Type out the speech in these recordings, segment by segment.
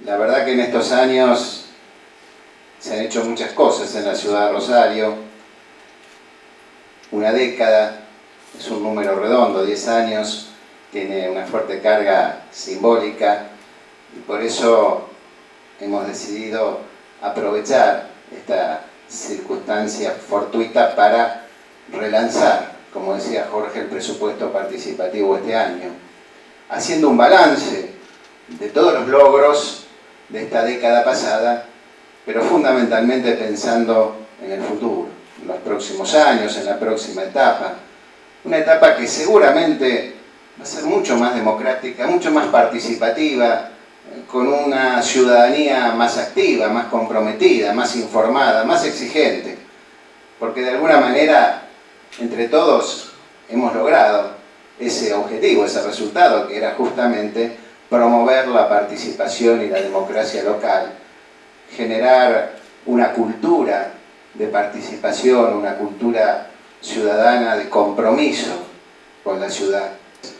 La verdad que en estos años se han hecho muchas cosas en la ciudad de Rosario. Una década es un número redondo, 10 años, tiene una fuerte carga simbólica y por eso hemos decidido aprovechar esta circunstancia fortuita para relanzar, como decía Jorge, el presupuesto participativo este año, haciendo un balance de todos los logros de esta década pasada, pero fundamentalmente pensando en el futuro, en los próximos años, en la próxima etapa. Una etapa que seguramente va a ser mucho más democrática, mucho más participativa, con una ciudadanía más activa, más comprometida, más informada, más exigente. Porque de alguna manera, entre todos, hemos logrado ese objetivo, ese resultado, que era justamente promover la participación y la democracia local, generar una cultura de participación, una cultura ciudadana de compromiso con la ciudad.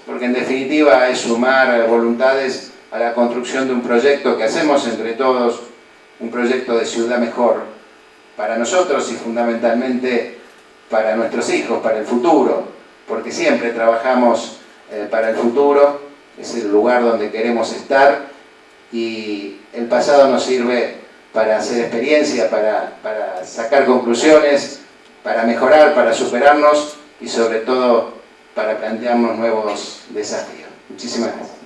Porque en definitiva es sumar voluntades a la construcción de un proyecto que hacemos entre todos, un proyecto de ciudad mejor para nosotros y fundamentalmente para nuestros hijos, para el futuro, porque siempre trabajamos para el futuro, es el lugar donde queremos estar y el pasado nos sirve para hacer experiencia, para sacar conclusiones, para mejorar, para superarnos y sobre todo para plantearnos nuevos desafíos. Muchísimas gracias.